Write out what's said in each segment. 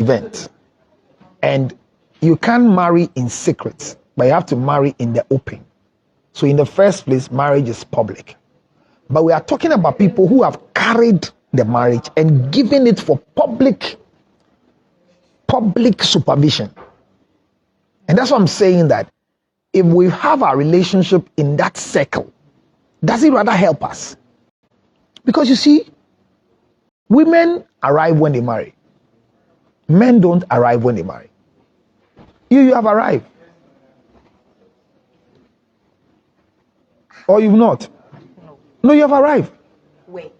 event. And you can't marry in secret, but you have to marry in the open. So in the first place, marriage is public. But we are talking about people who have carried the marriage and given it for public supervision. And that's why I'm saying that if we have our relationship in that circle, does it rather help us? Because you see, women arrive when they marry. Men don't arrive when they marry. You have arrived. Or you've not? No, you have arrived. Wait.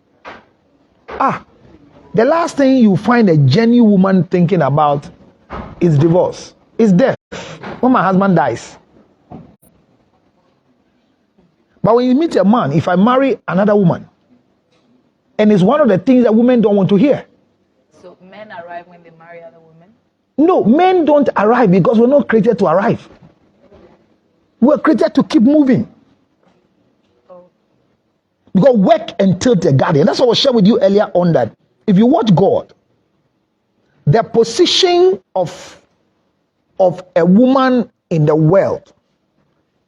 The last thing you find a genuine woman thinking about is divorce. It's death. When my husband dies. But when you meet a man, if I marry another woman, and it's one of the things that women don't want to hear. So men arrive when they marry other women? No, men don't arrive because we're not created to arrive. We're created to keep moving. Oh. Because work and tilt the garden. That's what I was sharing with you earlier on, that if you watch God, the position of a woman in the world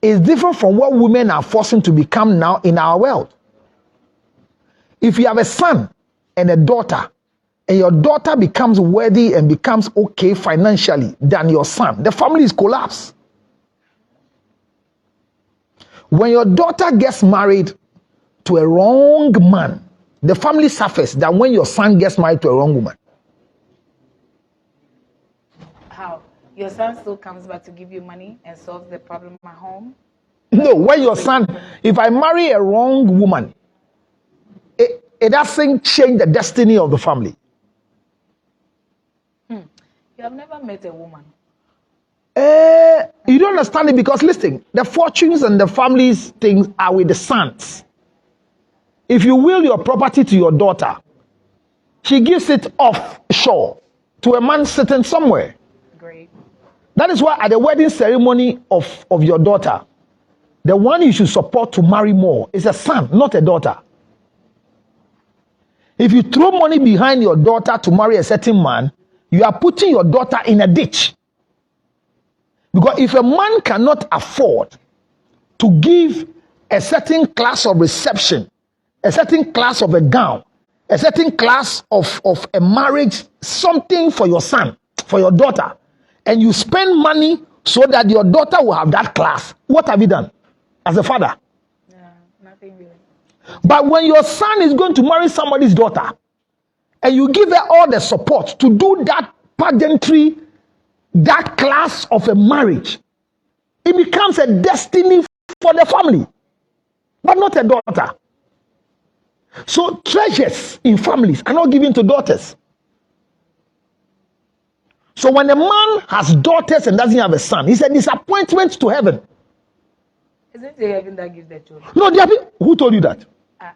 is different from what women are forcing to become now in our world. If you have a son and a daughter, and your daughter becomes worthy and becomes okay financially than your son, the family is collapsed. When your daughter gets married to a wrong man, the family suffers than when your son gets married to a wrong woman. How? Your son still comes back to give you money and solves the problem at home? No, when your son, if I marry a wrong woman, it doesn't change the destiny of the family. You have never met a woman. You don't understand it because listen, the fortunes and the family's things are with the sons. If you will your property to your daughter, she gives it offshore to a man sitting somewhere. Great. That is why at the wedding ceremony of your daughter, the one you should support to marry more is a son, not a daughter. If you throw money behind your daughter to marry a certain man, you are putting your daughter in a ditch. Because if a man cannot afford to give a certain class of reception, a certain class of a gown, a certain class of a marriage, something for your son, for your daughter, and you spend money so that your daughter will have that class, what have you done as a father? Nothing really. But when your son is going to marry somebody's daughter, and you give her all the support to do that pageantry, that class of a marriage, it becomes a destiny for the family, but not a daughter. So treasures in families are not given to daughters. So when a man has daughters and doesn't have a son, it's a disappointment to heaven. Isn't it heaven that gives the children? No, there are people, who told you that?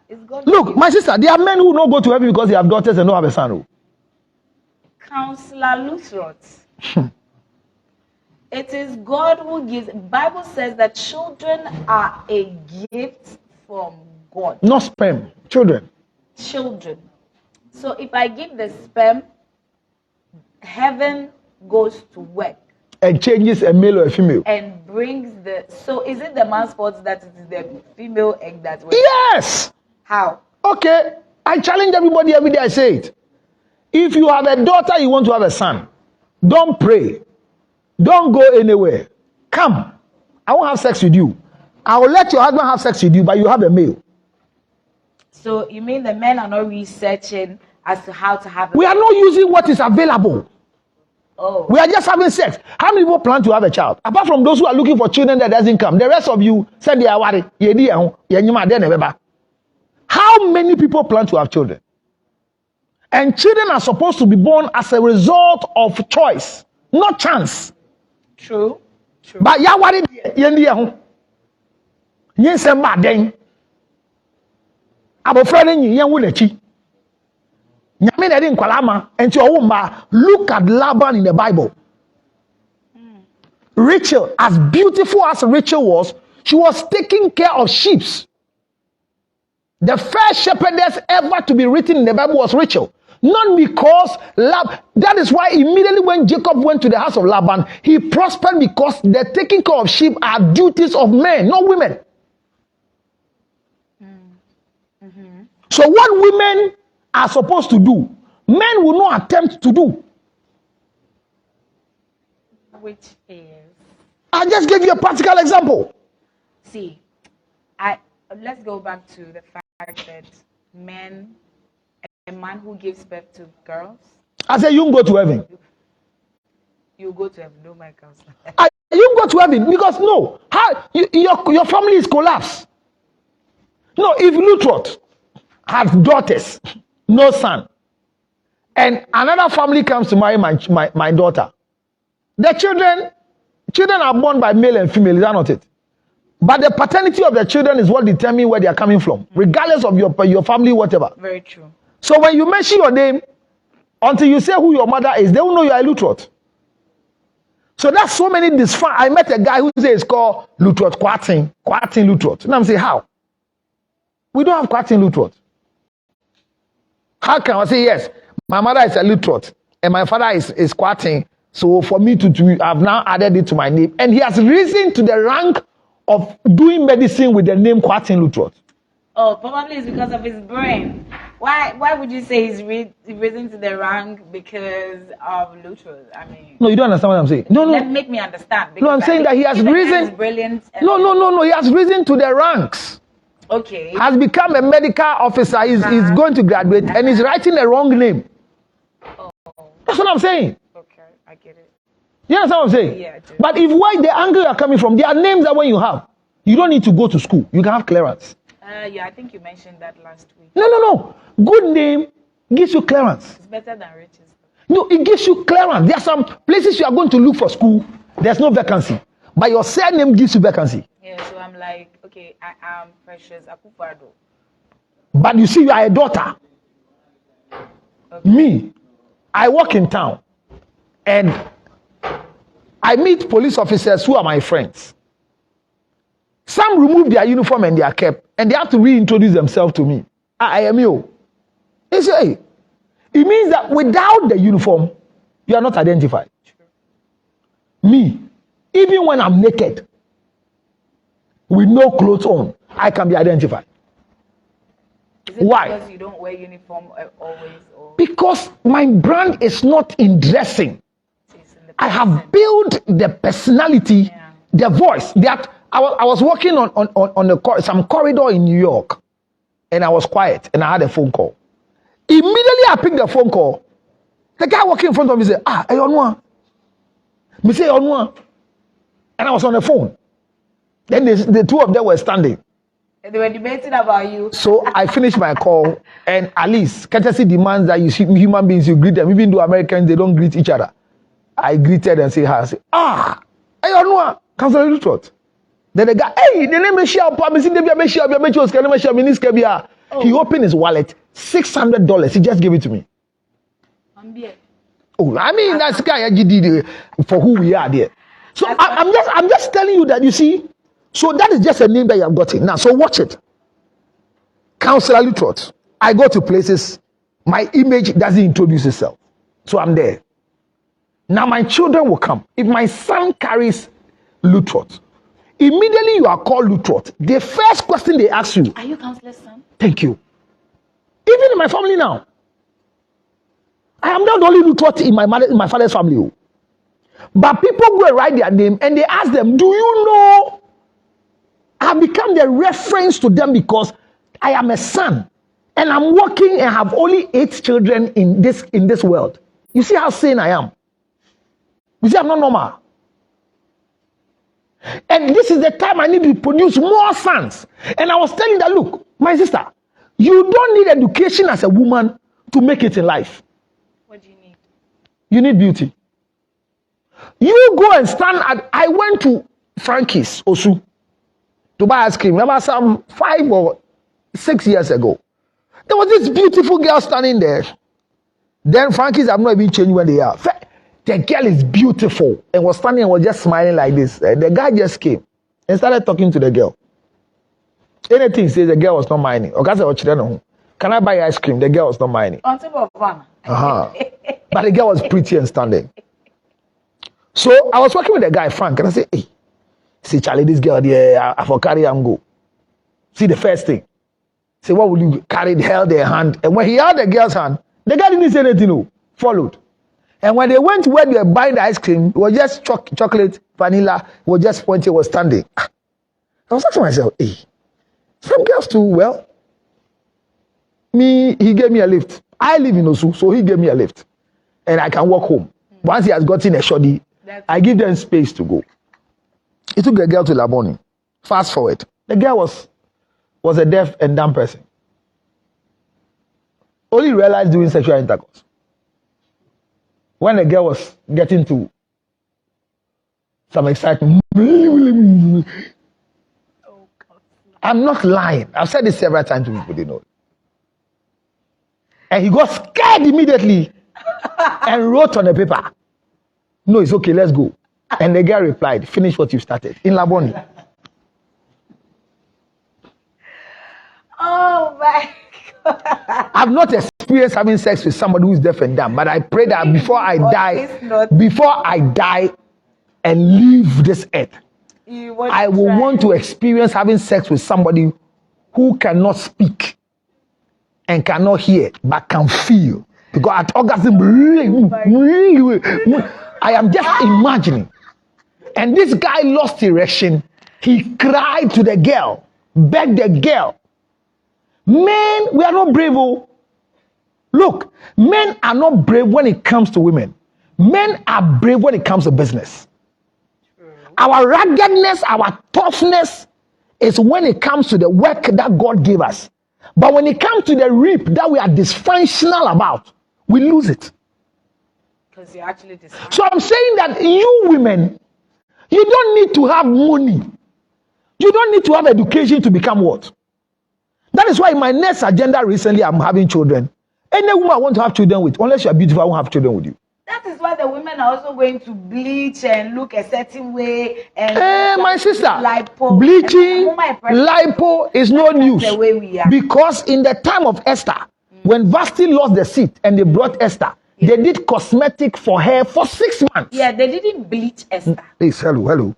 It's God. Look, my sister, there are men who don't go to heaven because they have daughters and don't have a son. Counselor Lutherot. It is God who gives. Bible says that children are a gift from God. Not sperm, children. Children. So if I give the sperm, heaven goes to work. And changes a male or a female. And brings the. So is it the man's fault that it is the female egg that works? Yes! How? Okay, I challenge everybody every day, I say it. If you have a daughter, you want to have a son, don't pray. Don't go anywhere. Come. I won't have sex with you. I will let your husband have sex with you, but you have a male. So you mean the men are not researching as to how to have a We are not using what is available. Oh. We are just having sex. How many people plan to have a child? Apart from those who are looking for children that doesn't come, the rest of you said they are worried. How many people plan to have children? And children are supposed to be born as a result of choice, not chance. True. True. But ya worried yendi ho. Yen sem ba den. Abofra ne nyi yen wo nachi. Nyame na de nkwala ma enti owo mba. Look at Laban in the Bible. Rachel, as beautiful as Rachel was, she was taking care of sheep. The first shepherdess ever to be written in the Bible was Rachel. Not because that is why immediately when Jacob went to the house of Laban, he prospered because the taking care of sheep are duties of men, not women. So what women are supposed to do, men will not attempt to do. Which is? I just gave you a practical example. See, let's go back to the fact that a man who gives birth to girls, I say you can go to heaven. You go to heaven, no my counselor. You can go to heaven because no, your family is collapsed. No, if Lutrot has daughters, no son, and another family comes to marry my daughter, the children are born by male and female, is that not it? But the paternity of the children is what determines where they are coming from, regardless of your family, whatever. Very true. So when you mention your name, until you say who your mother is, they will know you are a Lutrot. So that's so many dysfunction. I met a guy who says it's called Lutrot, Kwatin Lutrot. And I'm saying, how? We don't have Kwatin Lutrot. How can I say, yes, my mother is a Lutrot and my father is Kwatin. So for me to I've now added it to my name. And he has risen to the rank of doing medicine with the name Kwatin Lutrot. Oh, probably it's because of his brain. Why would you say he's risen to the rank because of Lutrot? I mean, no, you don't understand what I'm saying. No. Make me understand. No, I'm saying that he has risen. Brilliant. No. He has risen to the ranks. Okay. Has become a medical officer. He's going to graduate and he's writing the wrong name. Oh. That's what I'm saying. Okay, I get it. You understand what I'm saying? Yeah, I do. But if why the angle you are coming from, there are names that when you have, you don't need to go to school. You can have clearance. Yeah, I think you mentioned that last week. No. Good name gives you clearance. It's better than riches. No, it gives you clearance. There are some places you are going to look for school. There's no vacancy. But your surname gives you vacancy. Yeah, so I'm like, okay, I am Precious Akufo-Addo. But you see, you are a daughter. Okay. Me, I walk in town and I meet police officers who are my friends. Some remove their uniform and their cap and they have to reintroduce themselves to me. I am you. They say, it means that without the uniform, you are not identified. True. Me, even when I'm naked, with no clothes on, I can be identified. Is it why? Because you don't wear uniform always? Or? Because my brand is not in dressing. I have built the personality, the voice. That I was walking on some corridor in New York, and I was quiet, and I had a phone call. Immediately, I picked the phone call. The guy walking in front of me said, "Ah, hey, on me say on," and I was on the phone. Then the two of them were standing. They were debating about you. So I finished my call, and at least courtesy demands that you see human beings, you greet them. Even though Americans, they don't greet each other. I greeted and said, "Ah, hey, on Councilor Lutrot." Then the guy, "Hey, the name is Shia. He opened his wallet, $600. He just gave it to me. Oh, I mean that's guy for who we are there. So I'm just telling you that you see. So that is just a name that you have gotten. Now, so watch it. Councilor Lutrot. I go to places, my image doesn't introduce itself. So I'm there. Now my children will come. If my son carries Lutrot, immediately you are called Lutrot. The first question they ask you, are you Councilor's son? Thank you. Even in my family now. I am not the only Lutrot in my father's family. But people go and write their name and they ask them, do you know? I have become the reference to them because I am a son and I'm working and have only 8 children in this world. You see how sane I am? You see, I'm not normal. And this is the time I need to produce more sons. And I was telling that, look, my sister, you don't need education as a woman to make it in life. What do you need? You need beauty. You go and stand I went to Frankie's, Osu, to buy ice cream about some 5 or 6 years ago. There was this beautiful girl standing there. Then Frankie's have not even changed where they are. The girl is beautiful and was standing and was just smiling like this. The guy just came and started talking to the girl. Anything says the girl was not minding. Can I buy ice cream? The girl was not minding. On top of one. But the girl was pretty and standing. So I was working with the guy, Frank, and I said, hey, see, Charlie, this girl there, I for carry and go. See the first thing. Say, what will you carry? Held their hand. And when he held the girl's hand, the guy didn't say anything, no, followed. And when they went to where they were buying the ice cream, it was just chocolate, vanilla, it was just pointy, was standing. I was asking myself, hey, some girls too, well, he gave me a lift. I live in Osu, so he gave me a lift. And I can walk home. Once he has gotten a shoddy, I give them space to go. He took the girl to Laboni. Fast forward. The girl was a deaf and dumb person. Only realized doing sexual intercourse. When the girl was getting to some excitement. I'm not lying. I've said this several times to people, they know. And he got scared immediately and wrote on the paper, no, it's okay, let's go. And the girl replied, finish what you started in Laboni. Oh my God. I've not experienced having sex with somebody who is deaf and dumb, but I pray that before I die and leave this earth, I will want to experience having sex with somebody who cannot speak and cannot hear, but can feel. Because at orgasm, I am just imagining. And this guy lost erection. He cried to the girl, begged the girl. Men, we are not brave. Oh. Look, men are not brave when it comes to women. Men are brave when it comes to business. Our ruggedness, our toughness is when it comes to the work that God gave us. But when it comes to the reap that we are dysfunctional about, we lose it. Because you're actually dysfunctional. So I'm saying that you women, you don't need to have money. You don't need to have education to become what? That is why in my next agenda recently, I'm having children. Any woman I want to have children with, unless you are beautiful, I won't have children with you. That is why the women are also going to bleach and look a certain way. And my sister, lipo. bleaching, lipo is no news. The way we are. Because in the time of Esther, when Vashti lost the seat and they brought Esther, they did cosmetic for her for 6 months. Yeah, they didn't bleach Esther. Please, hello.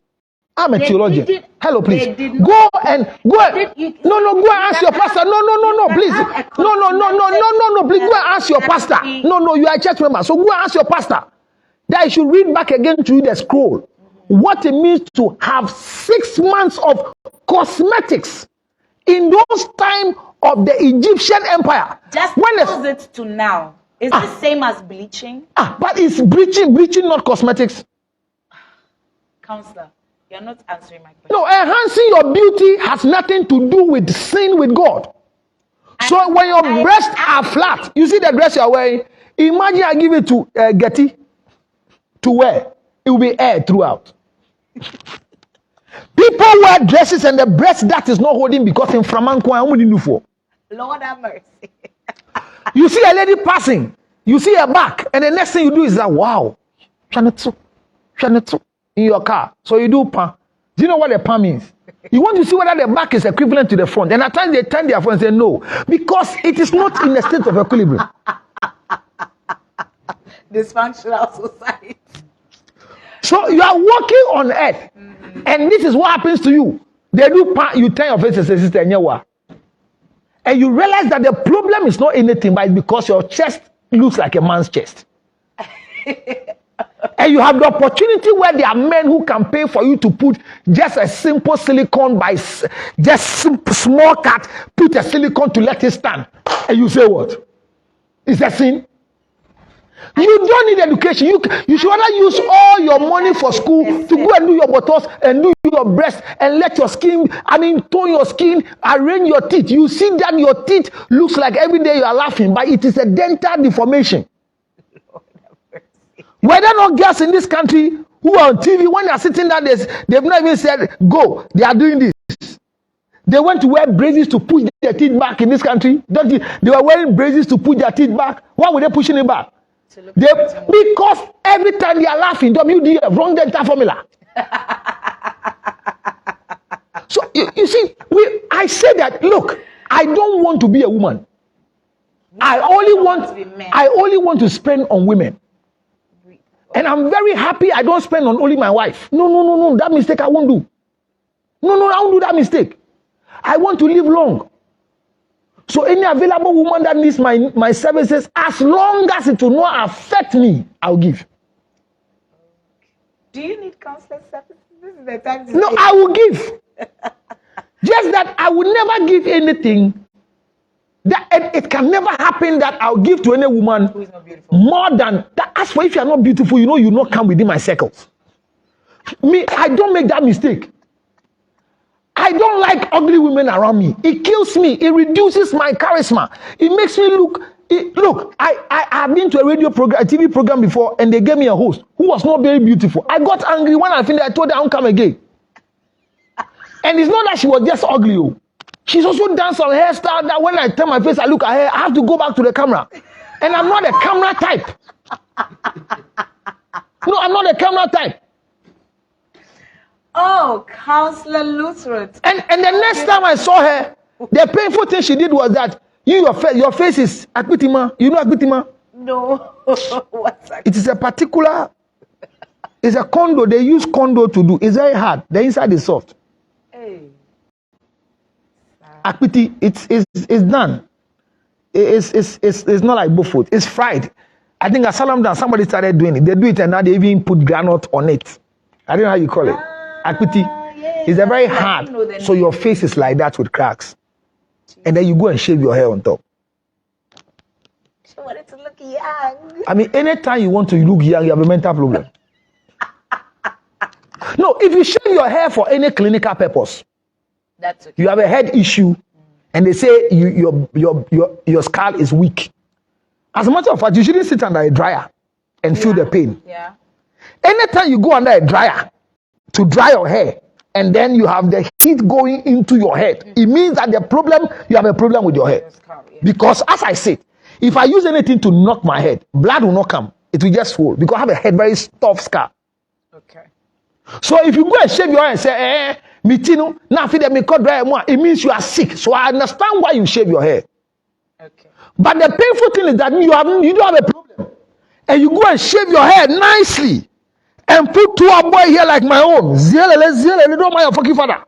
I'm a theologian. Hello, please. Go and ask your pastor. No, please. No, please. Go and ask your pastor. No, you are a church member. So go and ask your pastor. That I should read back again to you the scroll. What it means to have 6 months of cosmetics in those time of the Egyptian Empire. Just close it to now. Is the same as bleaching? But it's bleaching, not cosmetics. Counselor, you're not answering my question. No, enhancing your beauty has nothing to do with sin with God. So when your breasts are flat, you see the dress you are wearing, imagine I give it to Getty to wear. It will be air throughout. People wear dresses and the breast that is not holding because in Framanco, Lord have mercy. You see a lady passing, you see her back, and the next thing you do is that, wow, Shanetsu in your car. So you do pan. Do you know what the pan means? You want to see whether the back is equivalent to the front. And at times they turn their phone and say no, because it is not in a state of equilibrium. Dysfunctional society. So you are walking on earth, and this is what happens to you. They do pan, you turn your face and say, sister, and you realize that the problem is not anything, but it's because your chest looks like a man's chest. And you have the opportunity where there are men who can pay for you to put just a simple silicone by just small cut, put a silicone to let it stand. And you say what? Is that sin? You don't need education. You should rather use all your money for school to go and do your botox and do your breast and let your skin, tone your skin, arrange your teeth. You see that your teeth looks like every day you are laughing, but it is a dental deformation. Whether not girls in this country who are on TV, when they are sitting there, they've not even said, go, they are doing this. They went to wear braces to push their teeth back in this country. They were wearing braces to push their teeth back. Why were they pushing it back? Because every time they are laughing, WD, wrong dental formula. So you see, I say that, look, I don't want to be a woman. I only want to spend on women. And I'm very happy I don't spend on only my wife. No. That mistake I won't do. No, I won't do that mistake. I want to live long. So any available woman that needs my services, as long as it will not affect me, I'll give. Do you need counseling services? This is the time to No, I will give. Just that I will never give anything. That it can never happen that I'll give to any woman who is not beautiful. More than that. As for if you are not beautiful, you will not come within my circles. Me, I don't make that mistake. I don't like ugly women around me. It kills me. It reduces my charisma. It makes me look. I have been to a TV program before, and they gave me a host who was not very beautiful. I got angry when I finished. I told her I won't come again. And it's not that she was just ugly. Oh. She's also done some hairstyle that when I turn my face, I look at her, I have to go back to the camera. And I'm not a camera type. No, I'm not a camera type. Oh, Counselor Lutheran. And the next time I saw her, the painful thing she did was that your face is Akbitima. You know Akbitima? No. What's that? It is a particular, it's a condo. They use condo to do. It's very hard. The inside is soft. Hey. Akpiti, it's done. It's not like bullfoot. It's fried. I think at Salam Down, somebody started doing it. They do it and now they even put granite on it. I don't know how you call it. Akpiti. Yes. It's a very hard. So your face is like that with cracks. And then you go and shave your hair on top. She wanted to look young. I mean, anytime you want to look young, you have a mental problem. No, if you shave your hair for any clinical purpose, that's okay. You have a head issue, and they say your scalp is weak. As a matter of fact, you shouldn't sit under a dryer and feel the pain. Yeah. Anytime you go under a dryer to dry your hair, and then you have the heat going into your head, it means that you have a problem with your hair. Because as I said, if I use anything to knock my head, blood will not come. It will just swell because I have a head very tough scalp. Okay. So if you go and shave your hair and say, Mitino, now feed them dry more, it means you are sick. So I understand why you shave your hair. Okay. But the painful thing is that you don't have a problem. And you go and shave your hair nicely and put two boy here like my own. Zele, don't mind your fucking father.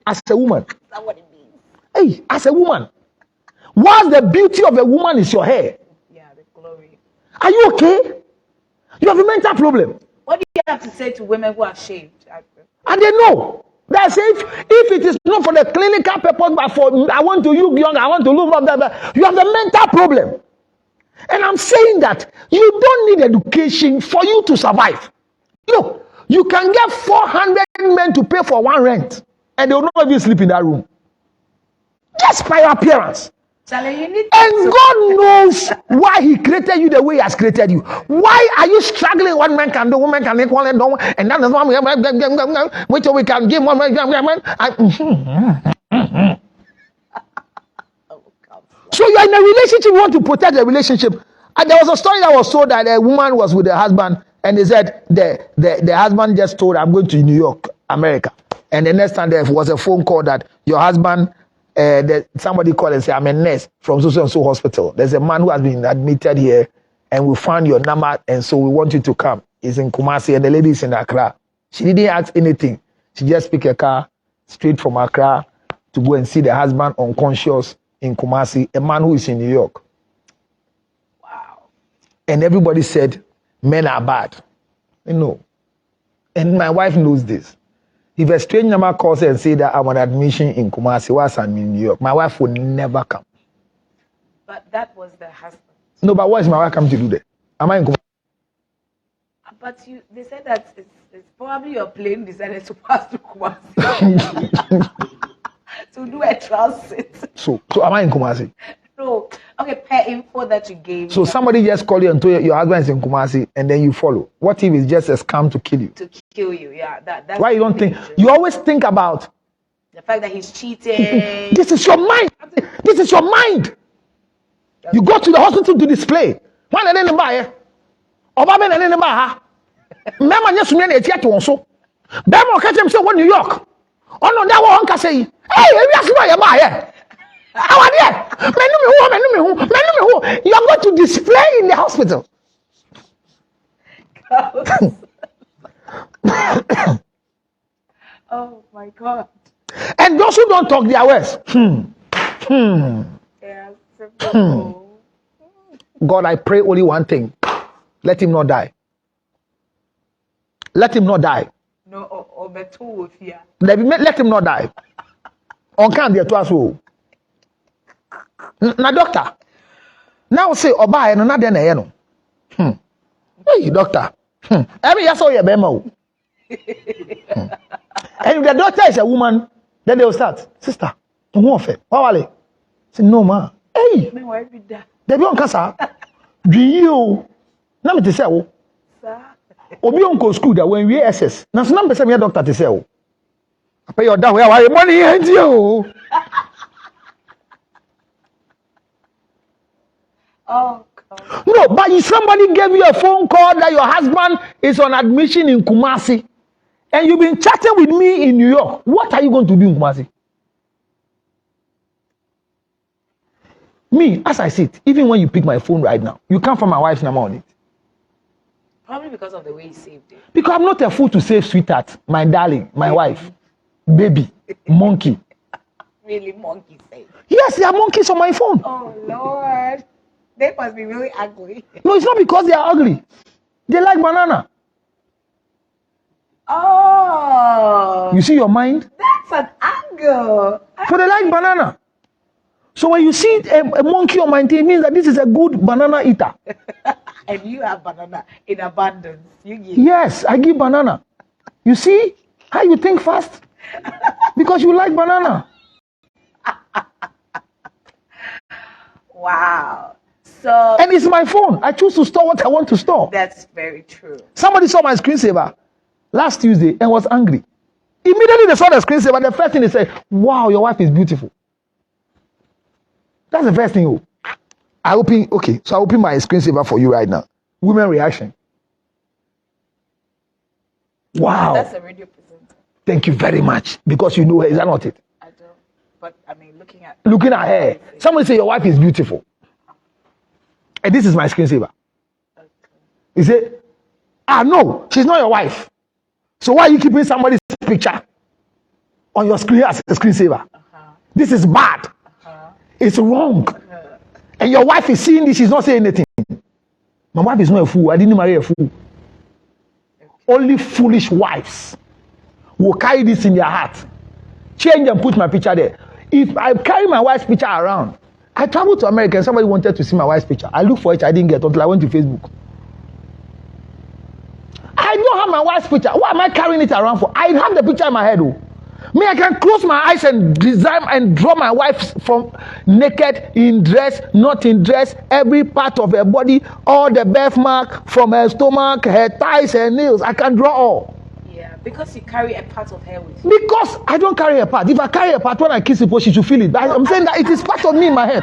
As a woman. That's what it means. Hey, as a woman. What's the beauty of a woman is your hair. Yeah, the glory. Are you okay? You have a mental problem. What do you have to say to women who are shaved? And they know. That's if it is not for the clinical purpose, but for I want to look young, I want to look blah, you have a mental problem. And I'm saying that you don't need education for you to survive. Look, you can get 400 men to pay for one rent, and they will not even sleep in that room. Just by your appearance. Charlie, you need and God knows why He created you the way He has created you. Why are you struggling? One man can do, woman can make one, and that is one. Which we can give one man. So you are in a relationship. You want to protect the relationship. And there was a story that was told that a woman was with her husband, and they said the husband just told, "I'm going to New York, America." And the next time there was a phone call that your husband. Somebody called and said, I'm a nurse from so hospital. There's a man who has been admitted here and we found your number and so we want you to come. He's in Kumasi and the lady is in Accra. She didn't ask anything. She just picked a car straight from Accra to go and see the husband unconscious in Kumasi, a man who is in New York. Wow. And everybody said, men are bad. No. And my wife knows this. If a strange number calls and say that I'm on admission in Kumasi, whilst I'm in New York, my wife would never come. But that was the husband. No, but what is my wife coming to do there? Am I in Kumasi? But they said that it's probably your plane decided to pass to Kumasi to do a transit. So am I in Kumasi? No. Okay, per info that you gave. So somebody just called you and told you your husband is in Kumasi and then you follow. What if it's just a scam to kill you? To kill you, yeah. That's why you don't think? You always think about the fact that he's cheating. This is your mind. This is your mind. You go to the hospital to display. One and then buy. Oba ben and then buy. Remember, just me and a to also. Bemo catch him so New York. Oh no, that one can say, hey, maybe that's why you buy. How are they? You are going to display in the hospital. Oh my God. And those who don't talk their words. Yeah, simple. God, I pray only one thing. Let him not die. Let him not die. No, or better with fear. Let him not die. On can't be a twasso. Now, doctor. Now say Oba and another no. Hey, doctor. Every year saw your memo. And if the doctor is a woman, then they will start. Sister, don't want it. Why? Say no, ma. Hey, Me why be that? they be on cancer. Do you? Now me to say, oh, Sir. obi on go school that when we SS. Now some number say me doctor to say, oh, I pay your down where your money and you. Oh God. No, but if somebody gave you a phone call that your husband is on admission in Kumasi, and you've been chatting with me in New York, what are you going to do in Kumasi? Me, as I sit, even when you pick my phone right now, you can't find my wife's number on it. Probably because of the way you saved it. Because I'm not a fool to save sweetheart, my darling, my wife, baby, monkey. Really monkey saved. Yes, there are monkeys on my phone. Oh Lord. They must be really ugly. No, it's not because they are ugly. They like banana. Oh. You see your mind? That's an angle. So they like banana. So when you see a monkey on my thing, it means that this is a good banana eater. And you have banana in abundance. You give. Yes, I give banana. You see how you think fast? Because you like banana. Wow. So And it's my phone. I choose to store what I want to store. that's very true. Somebody saw my screensaver last Tuesday and was angry. Immediately they saw the screensaver, the first thing they said, wow, your wife is beautiful. That's the first thing. Oh. I open my screensaver for you right now. Women reaction. Wow. That's a radio presenter. Thank you very much. Because you know her, is that not it? I don't. But I mean, looking at Her. Somebody say your wife is beautiful. And this is my screensaver. Okay. He said, no, she's not your wife. So why are you keeping somebody's picture on your screen as a screensaver? This is bad. It's wrong. And your wife is seeing this, she's not saying anything. My wife is not a fool. I didn't marry a fool. Okay. Only foolish wives will carry this in their heart. Change and put my picture there. If I carry my wife's picture around, I traveled to America and somebody wanted to see my wife's picture. I looked for it, I didn't get it until I went to Facebook. I don't have my wife's picture. Why am I carrying it around for? I have the picture in my head. Oh. Me, I can close my eyes and design and draw my wife from naked, in dress, not in dress, every part of her body, all the birthmark from her stomach, her thighs, her nails. I can draw all. Yeah, because you carry a part of her with you. Because I don't carry a part. If I carry a part, when I kiss people, she should feel it. I'm saying that it is part of me in my head.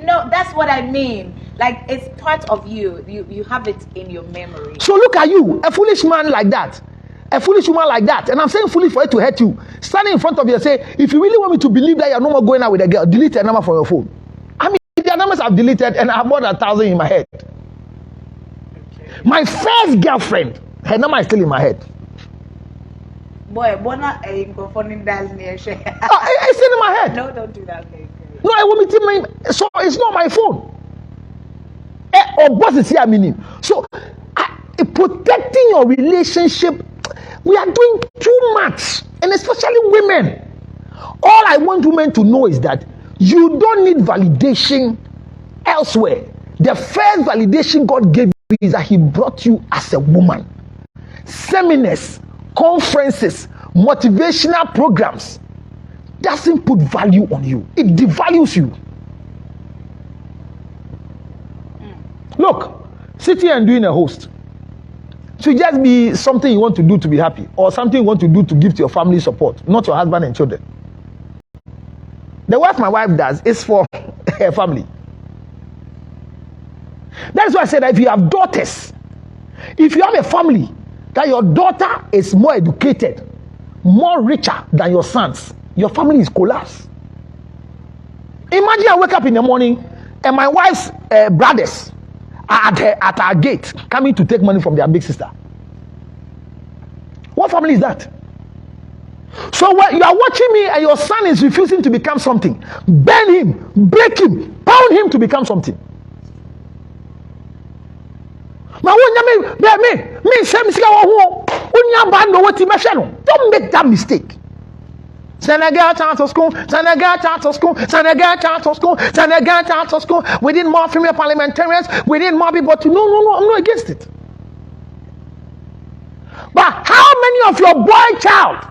No, that's what I mean. Like, it's part of you. You have it in your memory. So look at you, a foolish man like that. A foolish woman like that, and I'm saying foolish for it to hurt you. Standing in front of you and say, if you really want me to believe that you're no more going out with a girl, delete her number from your phone. I mean, the numbers I've deleted and I have more than 1,000 in my head. Okay. My first girlfriend, her number is still in my head. Boy, Bona ain't confunding that near share. It's still in my head. No, don't do that. Okay. No, I want me to so it's not my phone. Or boss is here meaning. So protecting your relationship. We are doing too much, and especially women. All I want women to know is that you don't need validation elsewhere. The first validation God gave you is that He brought you as a woman. Seminars, conferences, motivational programs doesn't put value on you. It devalues you. Look, sitting and doing a host should just be something you want to do to be happy, or something you want to do to give to your family support, not your husband and children. The work my wife does is for her family. That's why I said that if you have daughters, if you have a family, that your daughter is more educated, more richer than your sons, your family is collapsed. Imagine I wake up in the morning and my wife's brothers are at our gate coming to take money from their big sister. What family is that? So when you are watching me and your son is refusing to become something, burn him, break him, pound him to become something. Don't make that mistake. Senegal out of school, Senegal out of school, Senegal out of school, Senegal out of school. We need more female parliamentarians. We need more people to. No, I'm not against it. But how many of your boy child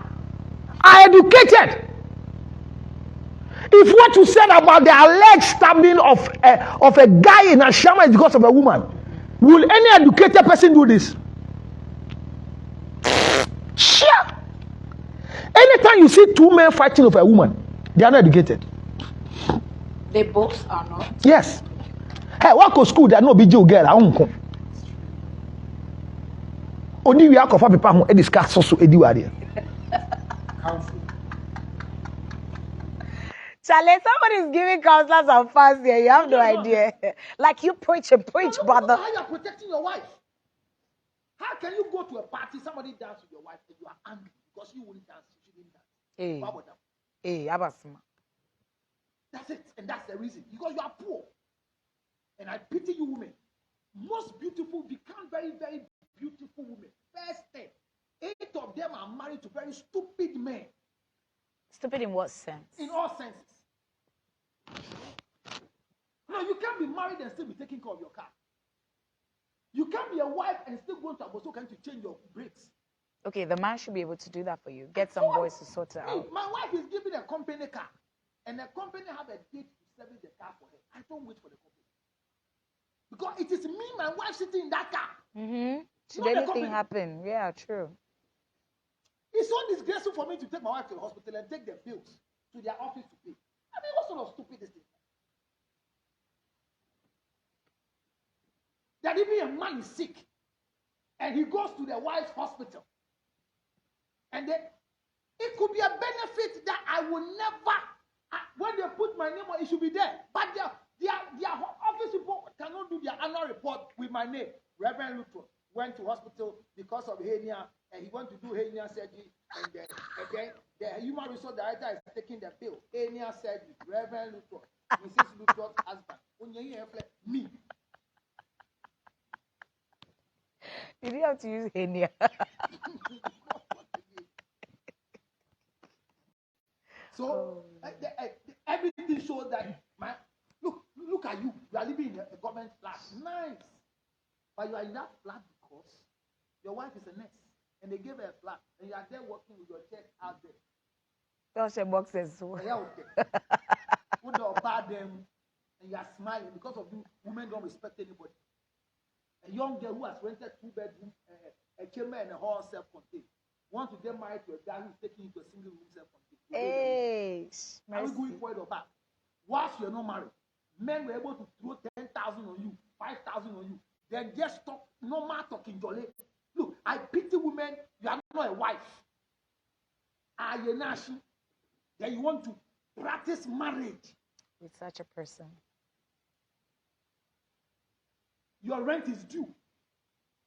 are educated? If what you said about the alleged stabbing of a guy in Ashama is because of a woman, will any educated person do this? Sure. Anytime you see two men fighting over a woman, they are not educated. They both are not. Yes. Hey, what go school that no be Joe girl? I won't come. Only we are coffee paper who discuss so edi wari. Charlie, somebody's giving counselors some fast here. You have no idea. Like you preach, brother. How you are protecting your wife? How can you go to a party, somebody dance with your wife, and you are angry because you won't dance, you shouldn't dance? Hey, Abasma. That's it, and that's the reason. Because you are poor. And I pity you women. Most beautiful become very, very beautiful women. First thing, 8 of them are married to very stupid men. Stupid in what sense? In all senses. No, you can't be married and still be taking care of your car. You can't be a wife and still go to Aboso to change your brakes. Okay, the man should be able to do that for you. Get some boys to sort it out. My wife is giving a company car, and the company have a date to service the car for her. I don't wait for the company. Because it is me, my wife, sitting in that car. Should anything happen? Yeah, true. It's so disgraceful for me to take my wife to the hospital and take the bills to their office to pay. I mean, what sort of stupid is this? That even a man is sick and he goes to the wife's hospital. And then it could be a benefit that I will never, when they put my name on, it should be there. But their office people cannot do their annual report with my name. Reverend Luther went to hospital because of hernia, and he went to do hernia surgery, and then the human resource director is taking the bill. Hernia surgery, Reverend Luther, Mrs. Luther's husband. Me. Did you have to use hernia? So everything shows that look at you. You are living in a government flat. Nice. But you are in that flat because your wife is a nurse and they gave her a flat and you are there working with your chest out there. Those are boxes. Yeah, okay. Put the bad them and you are smiling because of you. Women don't respect anybody. A young girl who has rented 2-bedroom, a chamber and a hall self-contained, wants to get married to a guy who is taking you to a single room self-contained. Hey, are we going forward or back? Whilst you're not married, men were able to throw 10,000 on you, 5,000 on you. Then just stop normal talking jolly. Look, I pity women. You are not a wife. Are you nashi? Then you want to practice marriage with such a person. Your rent is due.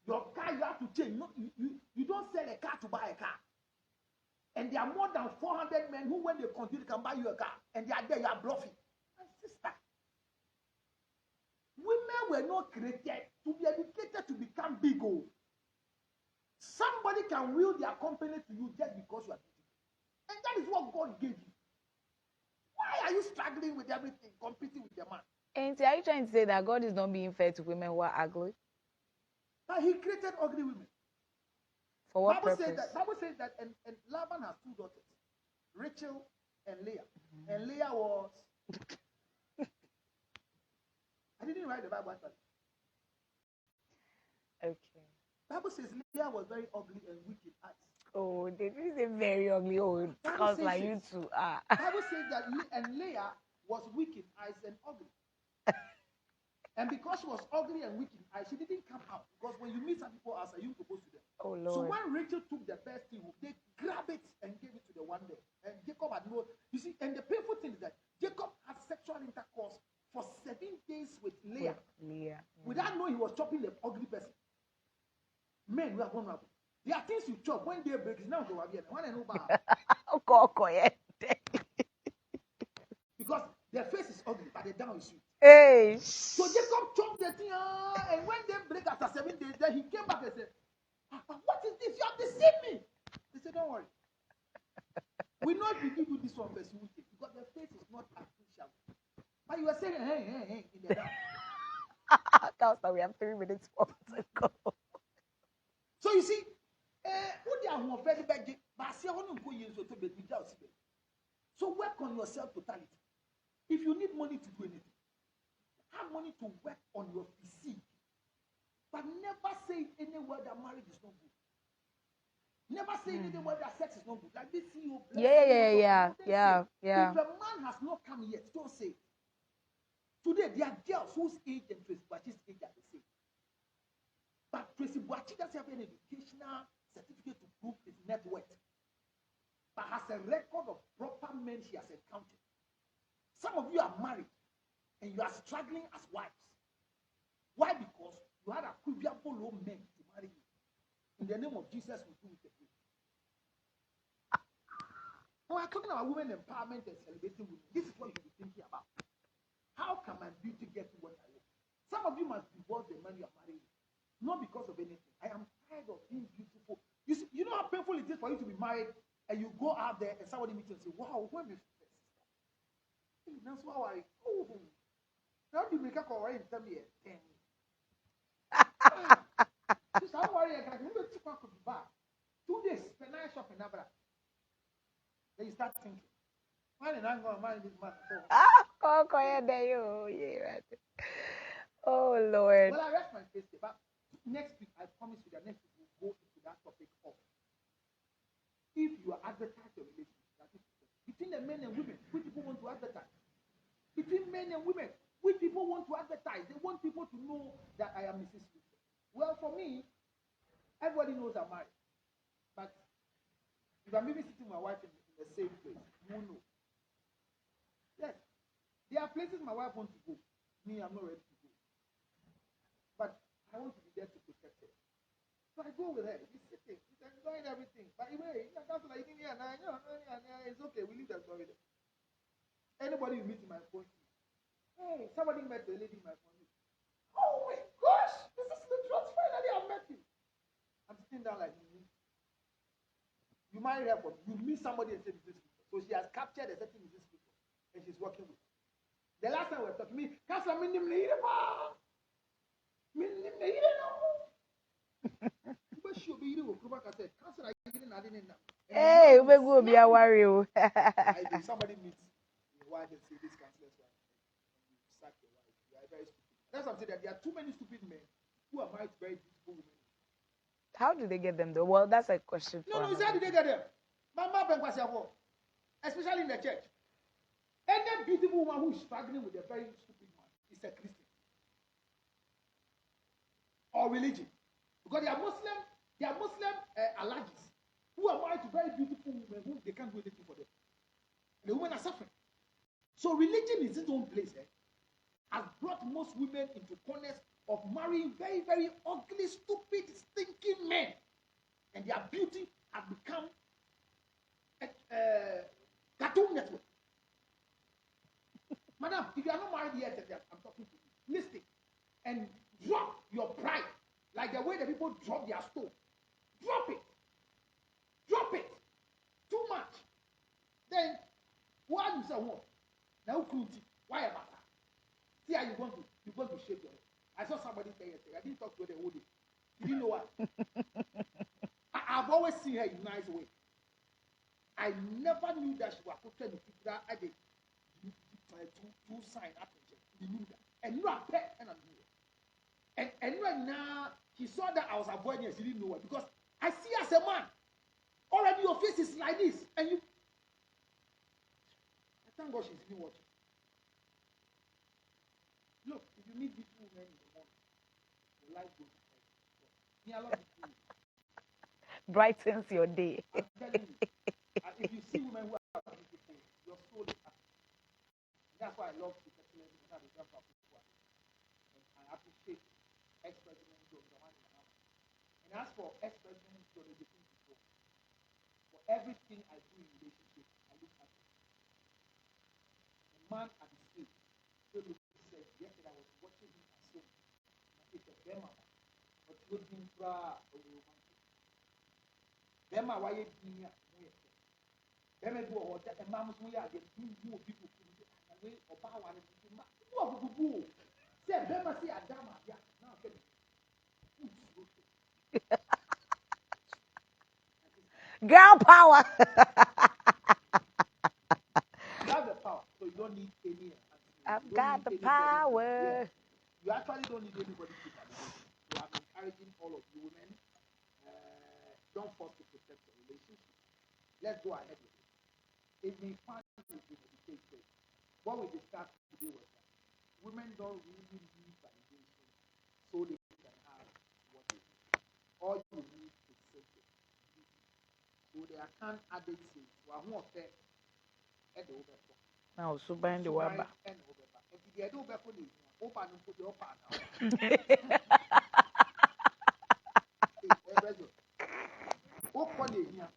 Your car you have to change. No, you don't sell a car to buy a car. And there are more than 400 men who, when they continue, can buy you a car. And they are there, you are bluffing. My sister. Women were not created to be educated to become big. Somebody can will their company to you just because you are beautiful. And that is what God gave you. Why are you struggling with everything, competing with the man? And are you trying to say that God is not being fair to women who are ugly? But he created ugly women. For what purpose? Bible says that and Laban has 2 daughters, Rachel and Leah. And Leah was... I didn't write the Bible actually. Okay. Bible says Leah was very ugly and weak in eyes. Oh, they didn't say very ugly. Oh, it sounds like you too. Bible says that Leah was weak in eyes and ugly. And because she was ugly and weak in eyes, she didn't come out. Because when you meet some people outside, you propose to them. Oh, Lord. So when Rachel took the first thing, they grabbed it and gave it to the one there. And Jacob had no... You see, and the painful thing is that Jacob had sexual intercourse Men, we are vulnerable. There are things you chop when they break. It's now go again. One and over. Because their face is ugly, but the down is sweet. Hey. So Jacob chopped the thing, and when they break after 7 days, then he came back and said, "What is this? You have deceived me." They said, "Don't worry. We know if we give you this one first, you will take, because the face is not appreciable." But you were saying, hey, in the down. Counselor, we have 3 minutes more to go. So you see, who they are who very bad, but I say, I want to go use your table. So work on yourself totality. If you need money to do anything, have money to work on your physique. But never say anywhere that marriage is not good. Never say anywhere that sex is not good. Like this CEO. Yeah. If a man has not come yet, don't say it. Today, there are girls whose age and Tracy Buachi's age are the same. But Tracy Buachi doesn't have an educational certificate to prove his net worth. But has a record of proper men she has encountered. Some of you are married and you are struggling as wives. Why? Because you had equivalent low men to marry you. In the name of Jesus, we do it again. When we're talking about women empowerment and celebrating women, this is what you should be thinking about. How can my beauty get to what I want? Some of you must divorce the man you are marrying, not because of anything. I am tired of being beautiful. You see, you know how painful it is for you to be married and you go out there and somebody meets you and say, "Wow, when is this?" That's why I now you make a call right and tell me 10. Just how worry I can remember 2 could be back. 2 days, spend night shopping, then you start thinking, why did I go and marry this man? Oh Lord. Well, I rest my case, but next week I promise you that next week we'll go into that topic of if you are advertising your relationship, that is between the men and women, which people want to advertise. Between men and women, which people want to advertise. They want people to know that I am Mrs. Smith. Well, for me, everybody knows I'm married. But if I'm even sitting with my wife in the same place, you won't know. Yes. There are places my wife wants to go. Me, I'm not ready to go. But I want to be there to protect her. So I go with her. She's sitting. She's enjoying everything. But anyway, that's like it's okay. We leave that story there. Anybody you meet in my phone, hey, somebody met the lady in my phone. Oh my gosh, this is literally finally I met you. I'm sitting down like you married her, you meet somebody and say this. So she has captured a certain this people and she's working with. The last time we were talking, me, cancer minim neire ba. Minim neire no. But she'll be you kuma ka say cancer I didn't na. Hey, we go be a worry. If somebody meets your wife and say this cancer's wife, and you sack your wife, you are very stupid. That's what I'm saying, that there are too many stupid men who are married to very beautiful women. How do they get them though? Well, that's a question. No, it's how did they get them? Especially in the church. Any beautiful woman who is struggling with a very stupid man is a Christian or religion. Because they are Muslim allergies who are married to very beautiful women who they can't do anything for them. The women are suffering. So religion is its own place, has brought most women into corners of marrying very, very ugly, stupid, stinking men. And their beauty has become a Cartoon Network. Madam, if you are not married yet, I'm talking to you. Listen and drop your pride. Like the way the people drop their stone. Drop it. Drop it. Too much. Then, why you say what? Now, why about that? See how you're going to shake your head. I saw somebody say yesterday. I didn't talk to her the whole day. You didn't know what? I've always seen her in a nice way. I never knew that she was put to that I did two sign up you knew that. And you are pet and I knew it. And right now she saw that I was avoiding her, she didn't know it. Because I see her as a man. Already your face is like this. And you I thank God she's even watching. Look, if you meet these women in the morning, your life goes to me, I love you. Brightens your day. I'm telling you. If you see women who are beautiful, your soul is happy. That's why I love the excellence because I become people. And I appreciate ex-president John Dramani Mahama And as for expression, so the different people, for everything I do in relationship, I look at it. A man at the stage, so look, he said, yesterday I was watching him at home. I said, Bema, but you would be proud of your man. Bema, why you being here? Bema, do all that, and Mamma's way out, you people who away or bow one. Who are the say, Bema, say, Adama, yeah, now, Girl power. you have the power, so you don't need any. I've got the power. You actually don't need anybody to validate. So I'm encouraging all of you women, don't force to protect your relationship. Let's go ahead with it. If we find it, we meditate. What we discussed today was that women don't really need validation so they can have what they need. All you need is safety. So they can't add it to who affect at the over. Now, so bind the wabba. And over. If you do back on it, open and put your partner. Open it here.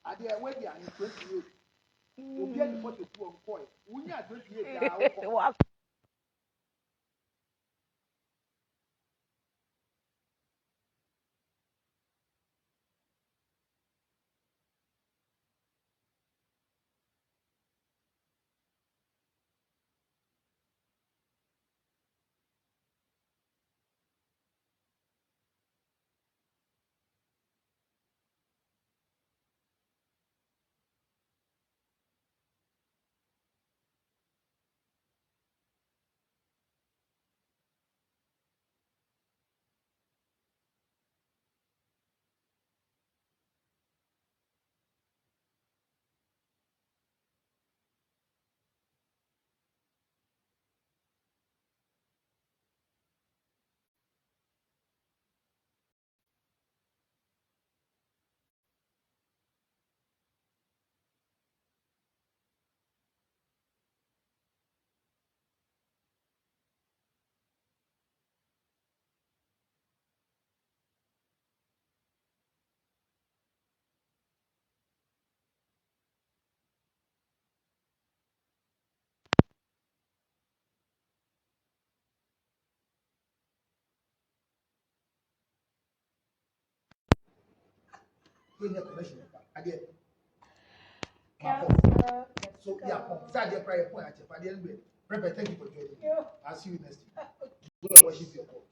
Are they away there in 28? We'll be able to do on coin. We are 28. So yeah, thank you for joining. I'll see you next week. Go worship your God.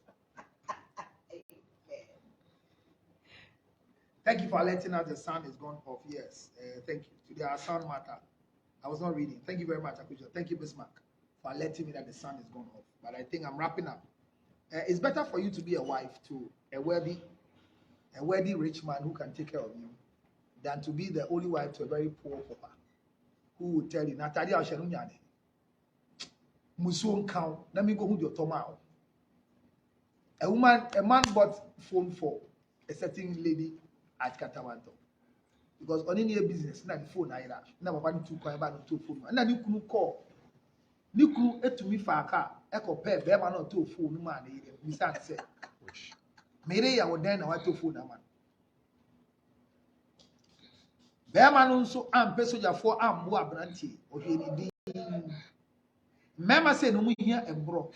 Thank you for letting us. The sound is gone off. Yes, thank you. Today our sound matter. I was not reading. Thank you very much, Akuja. Thank you, Bismarck, for letting me that the sound is gone off. But I think I'm wrapping up. It's better for you to be a wife to a wealthy rich man who can take care of you than to be the only wife to a very poor papa who will tell you, Natalia Shanunyane, Musun count, let me go with your tomao. A man bought phone for a certain lady at Katawanto. Because on any business, not the phone either. Never want to call about two phone. And then you couldn't call. You could to me for a car. Echo pair, bear man or two phone man. We start say, Maybe I would then want to phone a man. Bear man also am pesoja for am wa branty or any Mama say no here and bro.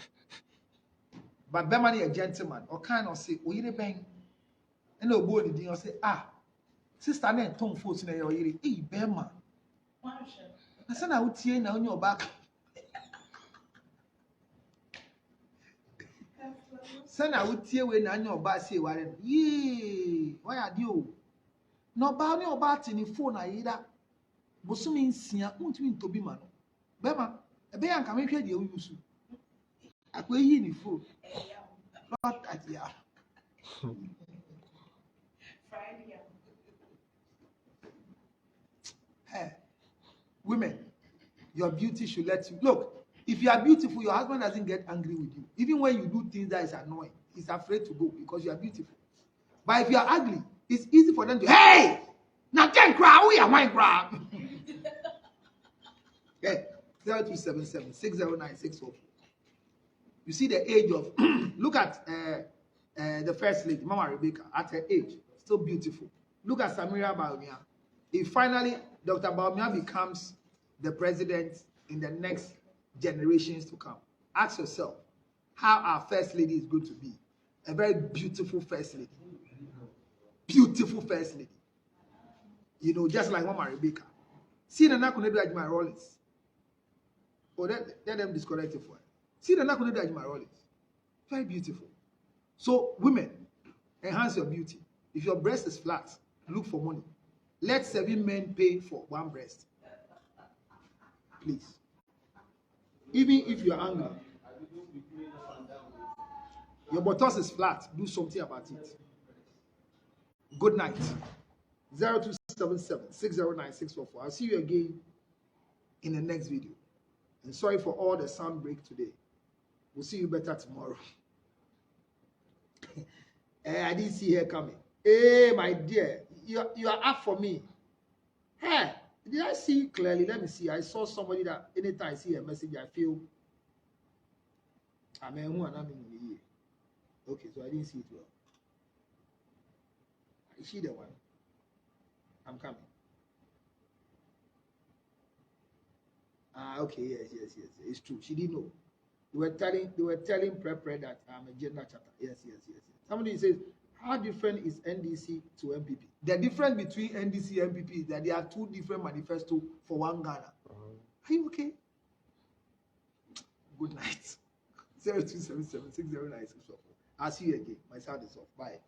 But bear man a gentleman or kind of say, oh, you bang. And no boy did say, sister name Tom Force in your ear. Hey, Bema. I said, I would see now on your back. Send I would tear when I know about say, yee, why are you? No, bow your bat in the phone. I either Bosumi Sia, won't mean to be man. Bema, a bear can make you use. I pay you in the phone. Not at ya. Hey, women, your beauty should let you look. If you are beautiful, your husband doesn't get angry with you. Even when you do things that is annoying, he's afraid to go because you are beautiful. But if you are ugly, it's easy for them to, hey, now can't cry, we are wine cry. Okay, 0277 609 604. You see the age of, look at the first lady, Mama Rebecca, at her age, still beautiful. Look at Samira Baumia. If finally Dr. Baumia becomes the president in the next generations to come, ask yourself how our first lady is going to be. A very beautiful first lady. Beautiful first lady. You know, just like Mama Rebecca. See the Nakunedu Ajima Rollins. Oh, let them disconnect it for her. See the Nakunedu Ajima Rollins. Very beautiful. So, women, enhance your beauty. If your breast is flat, look for money. Let 7 men pay for 1 breast. Please. Even if you're angry, your buttock is flat, do something about it. Good night. 0277 609 644. I'll see you again in the next video. And sorry for all the sound break today. We'll see you better tomorrow. I didn't see her coming. Hey, my dear, you are up for me. Hey, did I see clearly? Let me see. I saw somebody that anytime I see a message, I feel I'm a woman. Okay, so I didn't see it well. Is she the one? I'm coming. Okay, yes. It's true. She didn't know. They were telling Pre that I'm a gender chatter. Yes. Somebody says, how different is NDC to MPP? The difference between NDC and MPP is that they are 2 different manifestos for one Ghana. Are you okay? Good night. 0277 609 644. I'll see you again. My sound is off. Bye.